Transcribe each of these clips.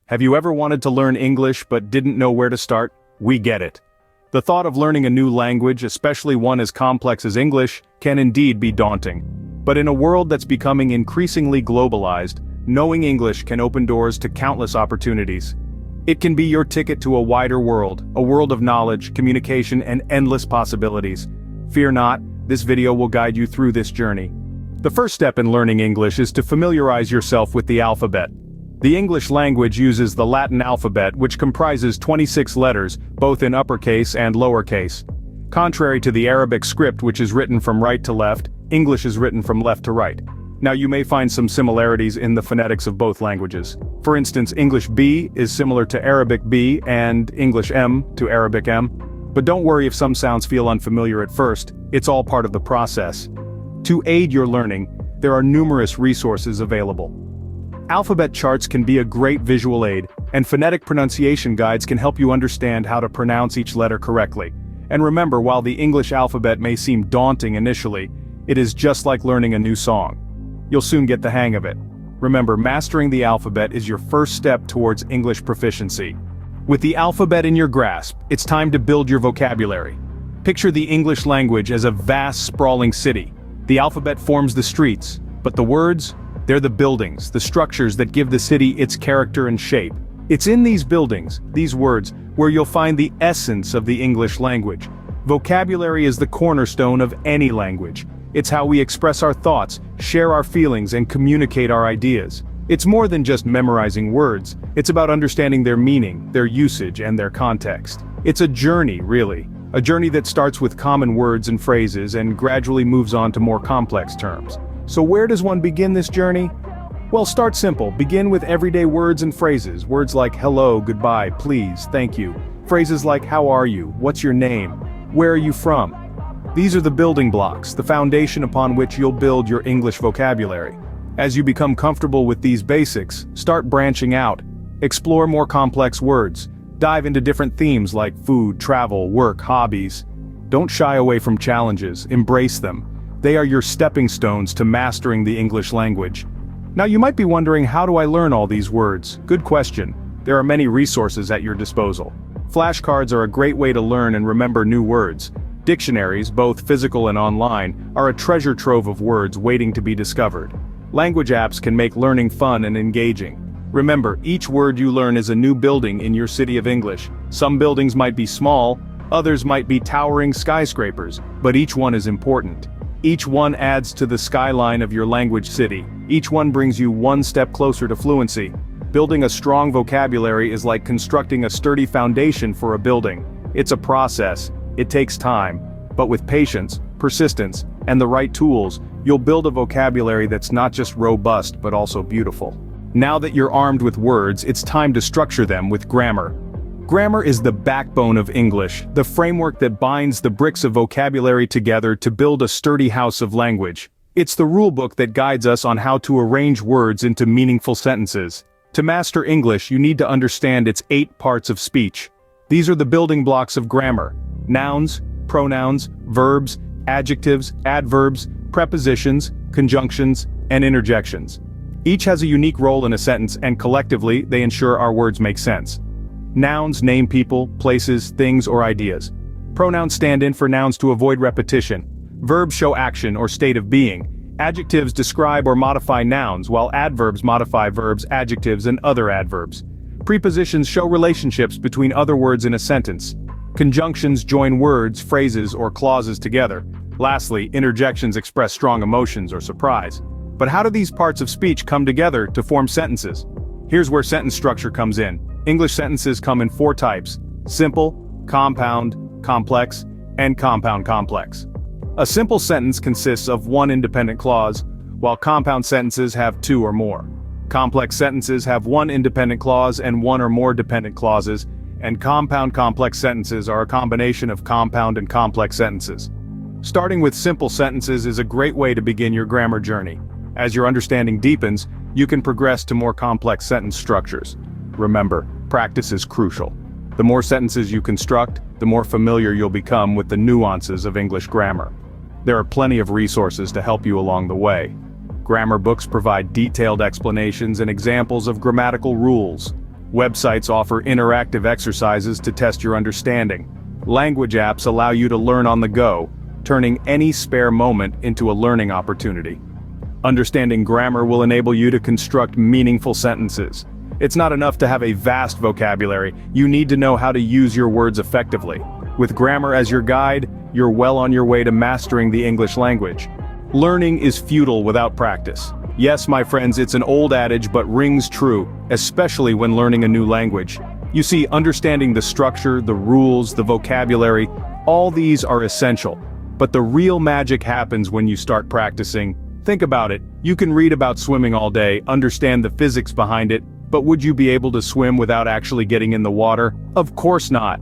Have you ever wanted to learn English but didn't know where to start? We get it. The thought of learning a new language, especially one as complex as English, can indeed be daunting. But in a world that's becoming increasingly globalized, knowing English can open doors to countless opportunities. It can be your ticket to a wider world, a world of knowledge, communication, and endless possibilities. Fear not, this video will guide you through this journey. The first step in learning English is to familiarize yourself with the alphabet. The English language uses the Latin alphabet, which comprises 26 letters, both in uppercase and lowercase. Contrary to the Arabic script, which is written from right to left, English is written from left to right. Now you may find some similarities in the phonetics of both languages. For instance, English B is similar to Arabic B and English M to Arabic M. But don't worry if some sounds feel unfamiliar at first, it's all part of the process. To aid your learning, there are numerous resources available. Alphabet charts can be a great visual aid, and phonetic pronunciation guides can help you understand how to pronounce each letter correctly. And remember, while the English alphabet may seem daunting initially, it is just like learning a new song. You'll soon get the hang of it. Remember, mastering the alphabet is your first step towards English proficiency. With the alphabet in your grasp, it's time to build your vocabulary. Picture the English language as a vast, sprawling city. The alphabet forms the streets, but the words? They're the buildings, the structures that give the city its character and shape. It's in these buildings, these words, where you'll find the essence of the English language. Vocabulary is the cornerstone of any language. It's how we express our thoughts, share our feelings, and communicate our ideas. It's more than just memorizing words, it's about understanding their meaning, their usage, and their context. It's a journey, really. A journey that starts with common words and phrases and gradually moves on to more complex terms. So where does one begin this journey? Well, start simple. Begin with everyday words and phrases. Words like hello, goodbye, please, thank you. Phrases like how are you, what's your name, where are you from? These are the building blocks, the foundation upon which you'll build your English vocabulary. As you become comfortable with these basics, start branching out. Explore more complex words. Dive into different themes like food, travel, work, hobbies. Don't shy away from challenges, embrace them. They are your stepping stones to mastering the English language. Now you might be wondering, how do I learn all these words? Good question. There are many resources at your disposal. Flashcards are a great way to learn and remember new words. Dictionaries, both physical and online, are a treasure trove of words waiting to be discovered. Language apps can make learning fun and engaging. Remember, each word you learn is a new building in your city of English. Some buildings might be small, others might be towering skyscrapers, but each one is important. Each one adds to the skyline of your language city. Each one brings you one step closer to fluency. Building a strong vocabulary is like constructing a sturdy foundation for a building. It's a process, it takes time, but with patience, persistence, and the right tools, you'll build a vocabulary that's not just robust but also beautiful. Now that you're armed with words, it's time to structure them with grammar. Grammar is the backbone of English, the framework that binds the bricks of vocabulary together to build a sturdy house of language. It's the rulebook that guides us on how to arrange words into meaningful sentences. To master English, you need to understand its 8 parts of speech. These are the building blocks of grammar: nouns, pronouns, verbs, adjectives, adverbs, prepositions, conjunctions, and interjections. Each has a unique role in a sentence, and collectively, they ensure our words make sense. Nouns name people, places, things, or ideas. Pronouns stand in for nouns to avoid repetition. Verbs show action or state of being. Adjectives describe or modify nouns, while adverbs modify verbs, adjectives, and other adverbs. Prepositions show relationships between other words in a sentence. Conjunctions join words, phrases, or clauses together. Lastly, interjections express strong emotions or surprise. But how do these parts of speech come together to form sentences? Here's where sentence structure comes in. English sentences come in 4 types: simple, compound, complex, and compound complex. A simple sentence consists of one independent clause, while compound sentences have 2 or more. Complex sentences have one independent clause and 1 or more dependent clauses, and compound complex sentences are a combination of compound and complex sentences. Starting with simple sentences is a great way to begin your grammar journey. As your understanding deepens, you can progress to more complex sentence structures. Remember, practice is crucial. The more sentences you construct, the more familiar you'll become with the nuances of English grammar. There are plenty of resources to help you along the way. Grammar books provide detailed explanations and examples of grammatical rules. Websites offer interactive exercises to test your understanding. Language apps allow you to learn on the go, turning any spare moment into a learning opportunity. Understanding grammar will enable you to construct meaningful sentences. It's not enough to have a vast vocabulary, you need to know how to use your words effectively. With grammar as your guide, you're well on your way to mastering the English language. Learning is futile without practice. Yes, my friends, it's an old adage but rings true, especially when learning a new language. You see, understanding the structure, the rules, the vocabulary, all these are essential. But the real magic happens when you start practicing. Think about it, you can read about swimming all day, understand the physics behind it, but would you be able to swim without actually getting in the water? Of course not.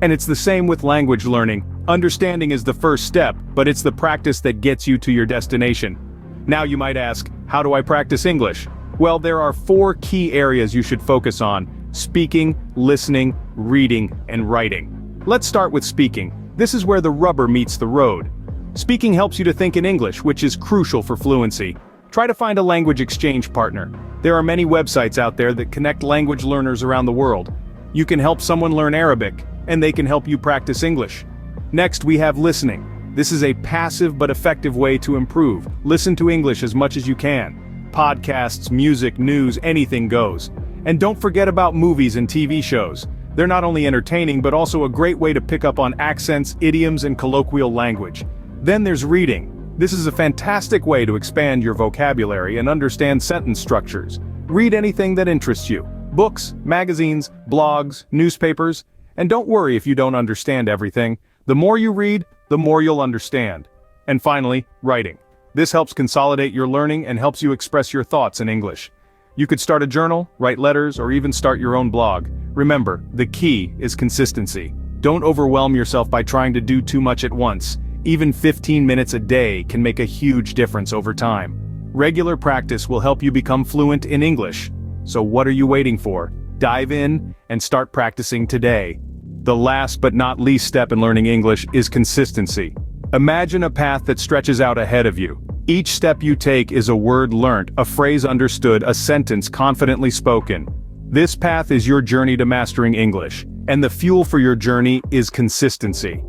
And it's the same with language learning. Understanding is the first step, but it's the practice that gets you to your destination. Now you might ask, how do I practice English? Well, there are 4 key areas you should focus on: speaking, listening, reading, and writing. Let's start with speaking. This is where the rubber meets the road. Speaking helps you to think in English, which is crucial for fluency. Try to find a language exchange partner. There are many websites out there that connect language learners around the world. You can help someone learn Arabic, and they can help you practice English. Next, we have listening. This is a passive but effective way to improve. Listen to English as much as you can. Podcasts, music, news, anything goes. And don't forget about movies and TV shows. They're not only entertaining but also a great way to pick up on accents, idioms, and colloquial language. Then there's reading. This is a fantastic way to expand your vocabulary and understand sentence structures. Read anything that interests you. Books, magazines, blogs, newspapers. And don't worry if you don't understand everything. The more you read, the more you'll understand. And finally, writing. This helps consolidate your learning and helps you express your thoughts in English. You could start a journal, write letters, or even start your own blog. Remember, the key is consistency. Don't overwhelm yourself by trying to do too much at once. Even 15 minutes a day can make a huge difference over time. Regular practice will help you become fluent in English. So what are you waiting for? Dive in and start practicing today. The last but not least step in learning English is consistency. Imagine a path that stretches out ahead of you. Each step you take is a word learnt, a phrase understood, a sentence confidently spoken. This path is your journey to mastering English, and the fuel for your journey is consistency.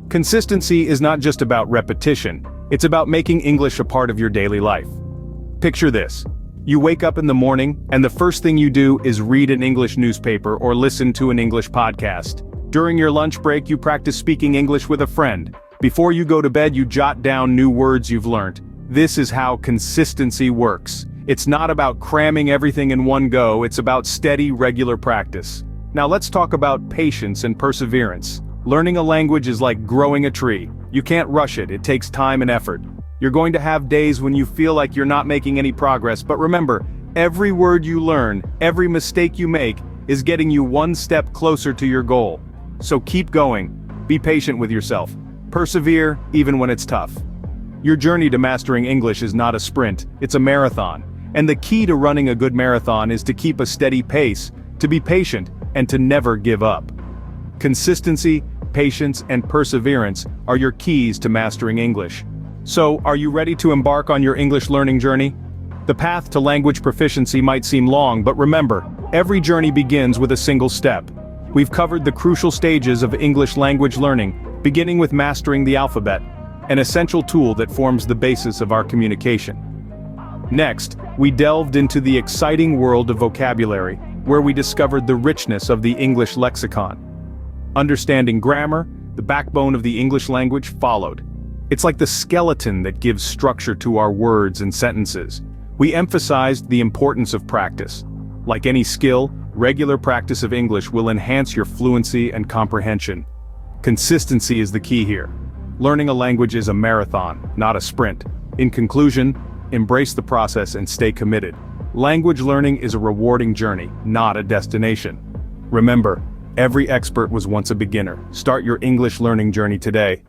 Consistency is not just about repetition, it's about making English a part of your daily life. Picture this. You wake up in the morning, and the first thing you do is read an English newspaper or listen to an English podcast. During your lunch break, you practice speaking English with a friend. Before you go to bed, you jot down new words you've learned. This is how consistency works. It's not about cramming everything in one go, it's about steady, regular practice. Now let's talk about patience and perseverance. Learning a language is like growing a tree. You can't rush it, it takes time and effort. You're going to have days when you feel like you're not making any progress, but remember, every word you learn, every mistake you make, is getting you one step closer to your goal. So keep going. Be patient with yourself. Persevere, even when it's tough. Your journey to mastering English is not a sprint, it's a marathon. And the key to running a good marathon is to keep a steady pace, to be patient, and to never give up. Consistency, patience, and perseverance are your keys to mastering English. So, are you ready to embark on your English learning journey? The path to language proficiency might seem long, but remember, every journey begins with a single step. We've covered the crucial stages of English language learning, beginning with mastering the alphabet, an essential tool that forms the basis of our communication. Next, we delved into the exciting world of vocabulary, where we discovered the richness of the English lexicon. Understanding grammar, the backbone of the English language, followed. It's like the skeleton that gives structure to our words and sentences. We emphasized the importance of practice. Like any skill, regular practice of English will enhance your fluency and comprehension. Consistency is the key here. Learning a language is a marathon, not a sprint. In conclusion, embrace the process and stay committed. Language learning is a rewarding journey, not a destination. Remember, every expert was once a beginner. Start your English learning journey today.